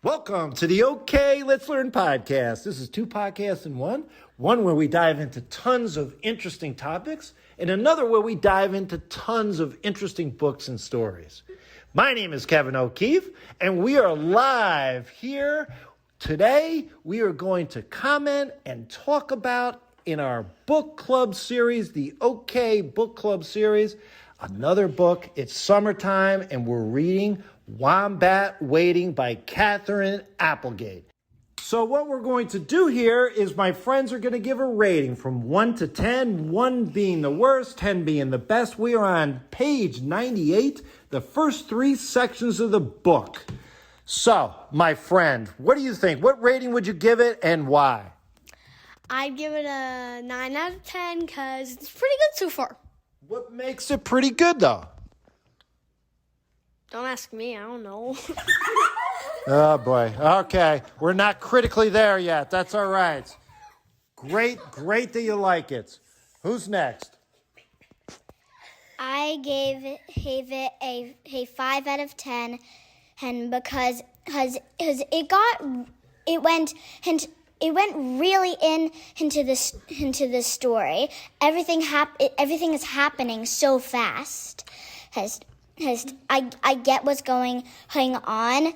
Welcome to the OK Let's Learn podcast. This is two podcasts in one. One where we dive into tons of interesting topics, and another where we dive into tons of interesting books and stories. My name is Kevin O'Keefe, and we are live here. Today, we are going to comment and talk about, in our book club series, the OK Book Club series, another book. It's summertime, and we're reading Wombat Waiting by Katherine Applegate. So what we're going to do here is my friends are going to give a rating from 1 to 10, 1 being the worst, 10 being the best. We are on page 98, the first 3 sections of the book. So, my friend, what do you think? What rating would you give it and why? I'd give it a 9 out of 10 because it's pretty good so far. What makes it pretty good, though? Don't ask me, I don't know. Oh, boy. Okay. We're not critically there yet. That's all right. Great that you like it. Who's next? I gave it a 5 out of 10, and because it went really into the story. Everything is happening so fast. I get what's going on,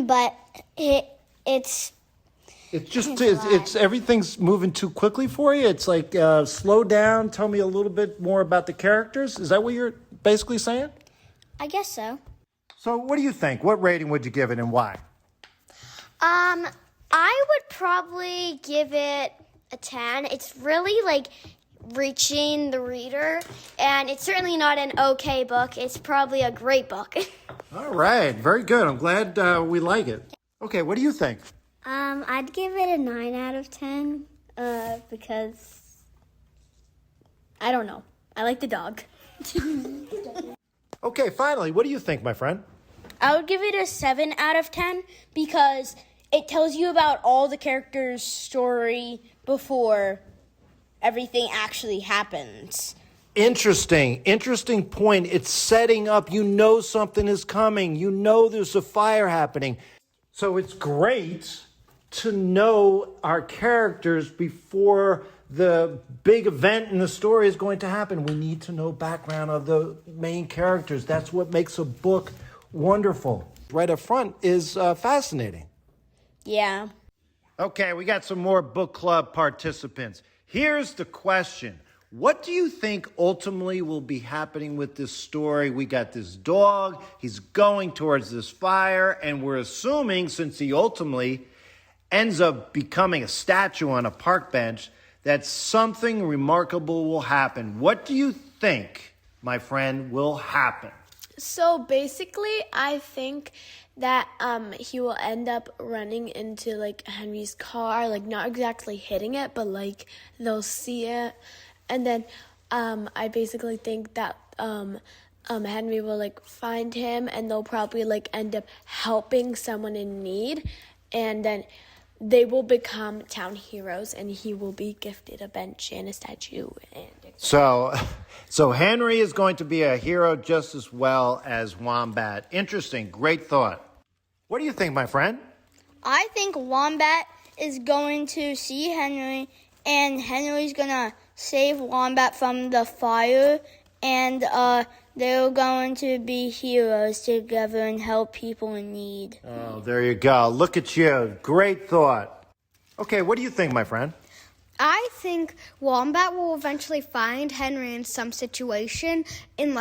but it's everything's moving too quickly for you. It's like slow down. Tell me a little bit more about the characters. Is that what you're basically saying? I guess so. So what do you think? What rating would you give it and why? I would probably give it a 10. It's really reaching the reader, and it's certainly not an okay book. It's probably a great book. All right, very good. I'm glad we like it. Okay, what do you think? I'd give it a 9 out of 10 because I don't know. I like the dog. Okay, finally, what do you think, my friend? I would give it a 7 out of 10 because it tells you about all the characters' story before everything actually happens. Interesting point. It's setting up. You know something is coming. You know there's a fire happening. So it's great to know our characters before the big event in the story is going to happen. We need to know background of the main characters. That's what makes a book wonderful. Right up front is fascinating. Yeah. Okay, we got some more book club participants. Here's the question. What do you think ultimately will be happening with this story? We got this dog. He's going towards this fire, and we're assuming, since he ultimately ends up becoming a statue on a park bench, that something remarkable will happen. What do you think, my friend, will happen? So basically, I think that he will end up running into Henry's car, not exactly hitting it, but they'll see it. And then I basically think that Henry will find him, and they'll probably end up helping someone in need, and then they will become town heroes, and he will be gifted a bench and a statue. So Henry is going to be a hero just as well as Wombat. Interesting. Great thought. What do you think, my friend? I think Wombat is going to see Henry, and Henry's gonna save Wombat from the fire, and they're going to be heroes together and help people in need. Oh, there you go. Look at you. Great thought. Okay, what do you think, my friend? I think Wombat will eventually find Henry in some situation in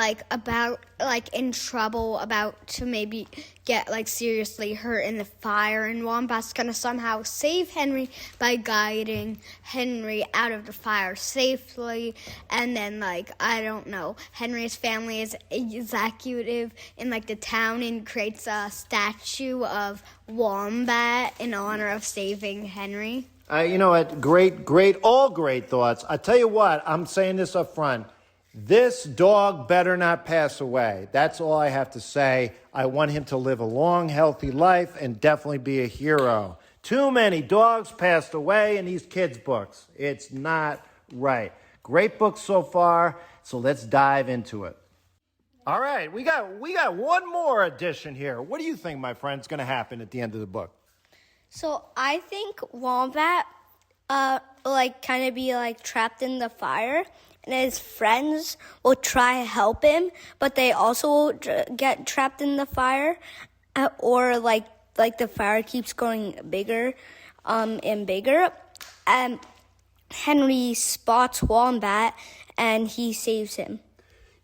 in trouble, about to maybe get seriously hurt in the fire, and Wombat's gonna somehow save Henry by guiding Henry out of the fire safely. And then I don't know, Henry's family is executive in the town and creates a statue of Wombat in honor of saving Henry. You know what? All great thoughts. I tell you what, I'm saying this up front. This dog better not pass away. That's all I have to say. I want him to live a long, healthy life and definitely be a hero. Too many dogs passed away in these kids' books. It's not right. Great book so far, so let's dive into it. All right, we got one more edition here. What do you think, my friend, is going to happen at the end of the book? So I think Wombat, kind of be like trapped in the fire, and his friends will try to help him, but they also will get trapped in the fire, or like the fire keeps going bigger, and bigger. And Henry spots Wombat, and he saves him.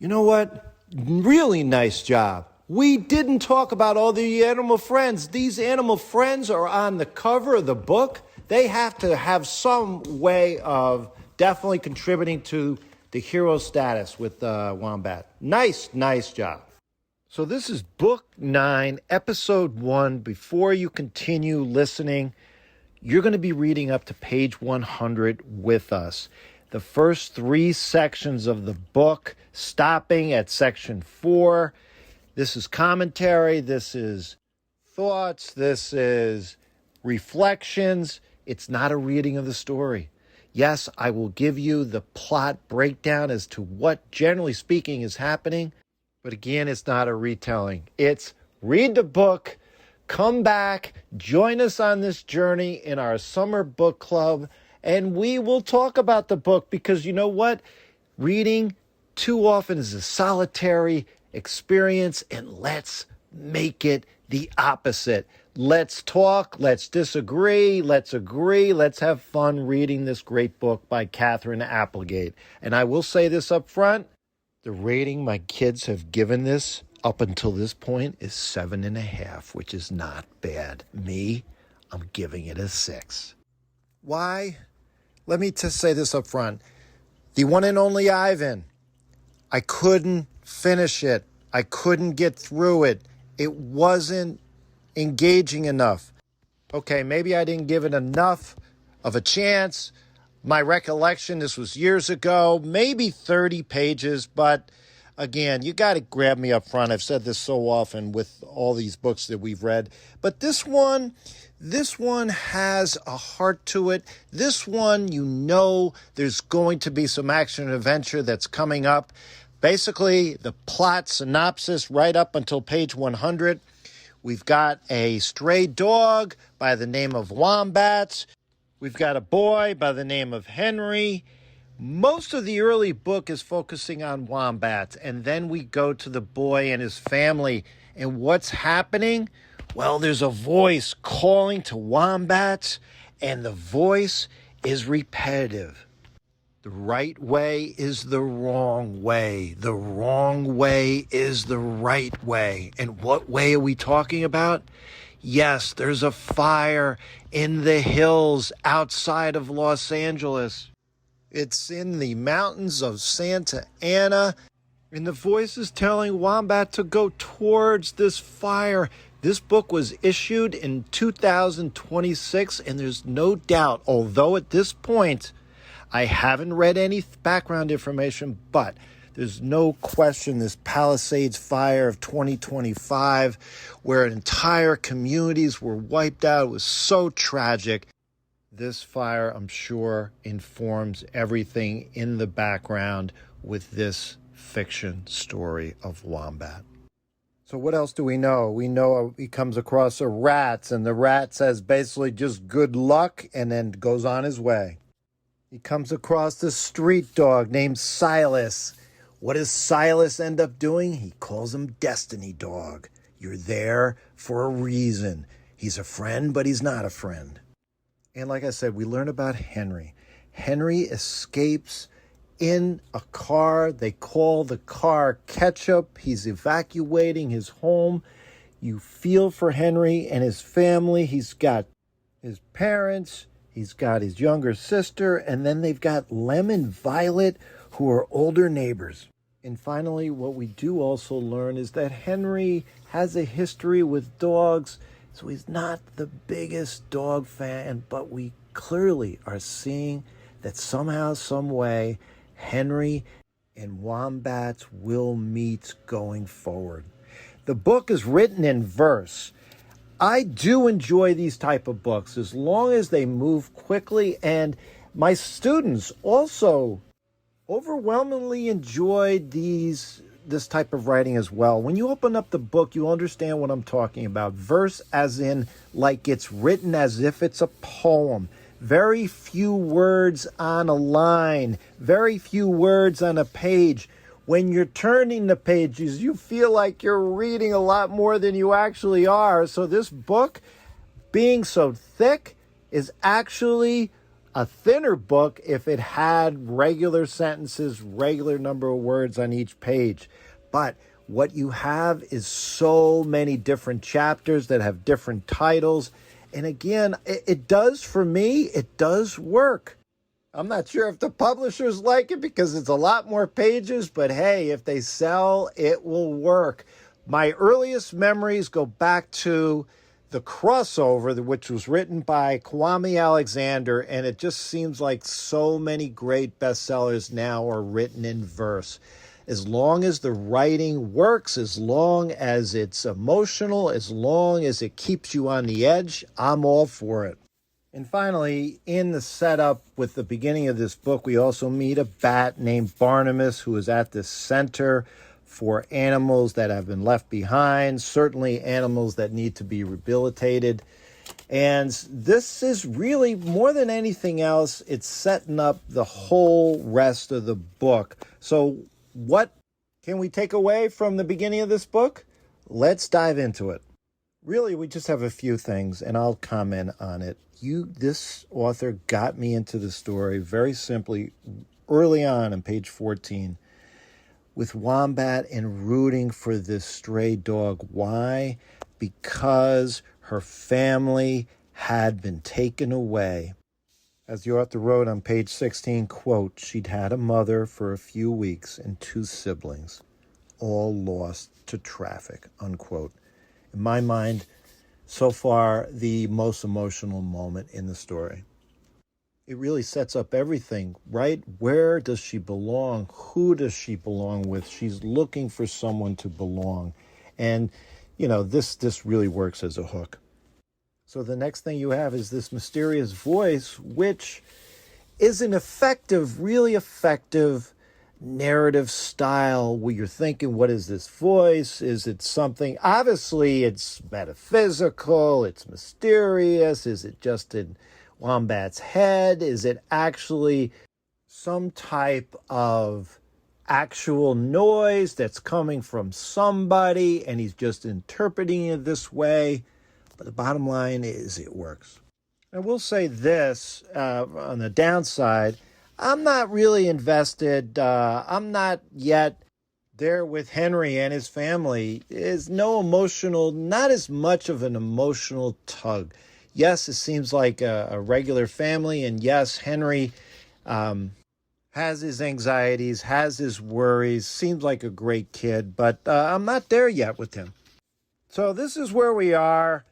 You know what? Really nice job. We didn't talk about all the animal friends. These animal friends are on the cover of the book. They have to have some way of definitely contributing to the hero status with Wombat. Nice job. So this is Book 9, Episode 1. Before you continue listening, you're going to be reading up to page 100 with us. The first 3 sections of the book, stopping at section 4. This is commentary, this is thoughts, this is reflections. It's not a reading of the story. Yes, I will give you the plot breakdown as to what, generally speaking, is happening. But again, it's not a retelling. It's read the book, come back, join us on this journey in our summer book club, and we will talk about the book, because you know what? Reading too often is a solitary experience, and let's make it the opposite. Let's talk, let's disagree, let's agree, let's have fun reading this great book by Katherine Applegate. And I will say this up front, the rating my kids have given this up until this point is 7.5, which is not bad. Me, I'm giving it a 6. Why? Let me just say this up front. The one and only Ivan, I couldn't finish it. I couldn't get through it. It wasn't engaging enough. Okay, maybe I didn't give it enough of a chance. My recollection, this was years ago, maybe 30 pages, but again, you got to grab me up front. I've said this so often with all these books that we've read, but this one has a heart to it. This one, there's going to be some action and adventure that's coming up. Basically, the plot synopsis right up until page 100. We've got a stray dog by the name of Wombat. We've got a boy by the name of Henry. Most of the early book is focusing on Wombat, and then we go to the boy and his family. And what's happening? Well, there's a voice calling to Wombat, and the voice is repetitive. The right way is the wrong way. The wrong way is the right way. And what way are we talking about? Yes, there's a fire in the hills outside of Los Angeles. It's in the mountains of Santa Ana. And the voice is telling Wombat to go towards this fire. This book was issued in 2026, and there's no doubt, although at this point, I haven't read any background information, but there's no question this Palisades fire of 2025, where entire communities were wiped out, was so tragic. This fire, I'm sure, informs everything in the background with this fiction story of Wombat. So what else do we know? We know he comes across a rat, and the rat says basically just good luck and then goes on his way. He comes across this street dog named Silas. What does Silas end up doing? He calls him Destiny Dog. You're there for a reason. He's a friend, but he's not a friend. And like I said, we learn about Henry. Henry escapes in a car. They call the car Ketchup. He's evacuating his home. You feel for Henry and his family. He's got his parents. He's got his younger sister. And then they've got Lem and Violet, who are older neighbors. And finally, what we do also learn is that Henry has a history with dogs. So he's not the biggest dog fan, but we clearly are seeing that somehow, some way, Henry and Wombats will meet going forward. The book is written in verse. I do enjoy these type of books as long as they move quickly, and my students also overwhelmingly enjoyed these this type of writing as well. When you open up the book, you understand what I'm talking about. Verse as in like it's written as if it's a poem. Very few words on a line. Very few words on a page. When you're turning the pages, you feel like you're reading a lot more than you actually are. So this book, being so thick, is actually a thinner book if it had regular sentences, regular number of words on each page. But what you have is so many different chapters that have different titles. And again, it does, for me, it does work. I'm not sure if the publishers like it because it's a lot more pages, but hey, if they sell, it will work. My earliest memories go back to the crossover, which was written by Kwame Alexander, and it just seems like so many great bestsellers now are written in verse. As long as the writing works, as long as it's emotional, as long as it keeps you on the edge, I'm all for it. And finally, in the setup with the beginning of this book, we also meet a bat named Barnabas who is at the center for animals that have been left behind, certainly animals that need to be rehabilitated. And this is really, more than anything else, it's setting up the whole rest of the book. So what can we take away from the beginning of this book? Let's dive into it. Really, we just have a few things, and I'll comment on it. This author got me into the story very simply early on page 14 with Wombat and rooting for this stray dog. Why? Because her family had been taken away. As the author wrote on page 16, quote, she'd had a mother for a few weeks and 2 siblings, all lost to traffic, unquote. In my mind, so far, the most emotional moment in the story. It really sets up everything, right? Where does she belong? Who does she belong with? She's looking for someone to belong. And, this really works as a hook. So the next thing you have is this mysterious voice, which is an effective, really effective narrative style where you're thinking, what is this voice? Is it something? Obviously, it's metaphysical. It's mysterious. Is it just in Wombat's head? Is it actually some type of actual noise that's coming from somebody and he's just interpreting it this way? But the bottom line is it works. I will say this on the downside. I'm not really invested. I'm not yet there with Henry and his family. There's not as much of an emotional tug. Yes, it seems like a regular family. And yes, Henry has his anxieties, has his worries, seems like a great kid, but I'm not there yet with him. So this is where we are.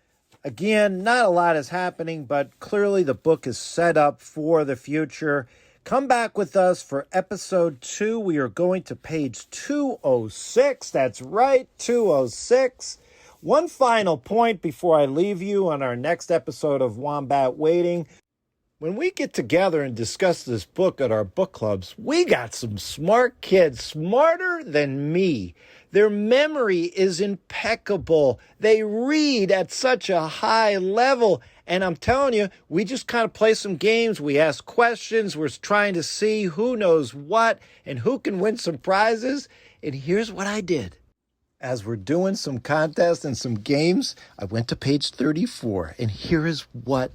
Again, not a lot is happening, but clearly the book is set up for the future. Come back with us for episode 2. We are going to page 206. That's right, 206. One final point before I leave you on our next episode of Wombat Waiting. When we get together and discuss this book at our book clubs, we got some smart kids, smarter than me. Their memory is impeccable. They read at such a high level. And I'm telling you, we just kind of play some games. We ask questions. We're trying to see who knows what and who can win some prizes. And here's what I did. As we're doing some contests and some games, I went to page 34. And here is what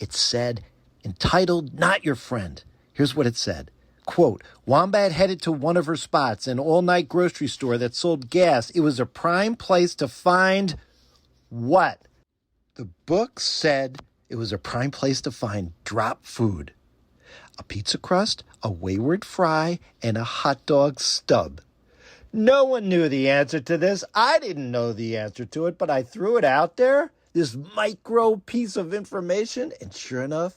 it said, entitled, Not Your Friend. Here's what it said. Quote, Wombat headed to one of her spots, an all-night grocery store that sold gas. It was a prime place to find what? The book said it was a prime place to find drop food. A pizza crust, a wayward fry, and a hot dog stub. No one knew the answer to this. I didn't know the answer to it, but I threw it out there, this micro piece of information, and sure enough,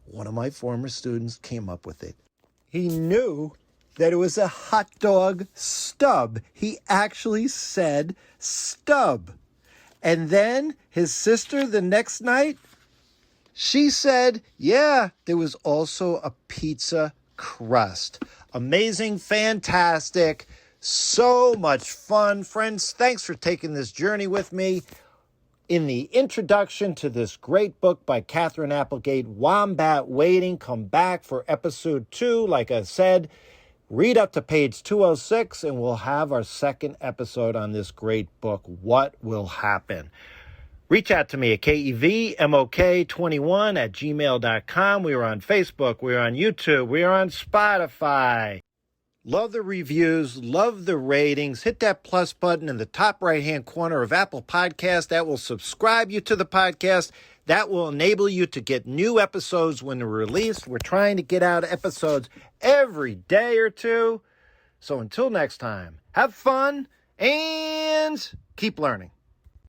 one of my former students came up with it. He knew that it was a hot dog stub. He actually said stub. And then his sister the next night, she said, yeah, there was also a pizza crust. Amazing, fantastic. So much fun, friends. Thanks for taking this journey with me. In the introduction to this great book by Katherine Applegate, Wombat Waiting, come back for episode 2. Like I said, read up to page 206 and we'll have our second episode on this great book, What Will Happen? Reach out to me at KEVMOK21@gmail.com. We are on Facebook. We are on YouTube. We are on Spotify. Love the reviews. Love the ratings. Hit that plus button in the top right-hand corner of Apple Podcast. That will subscribe you to the podcast. That will enable you to get new episodes when they're released. We're trying to get out episodes every day or two. So until next time, have fun and keep learning.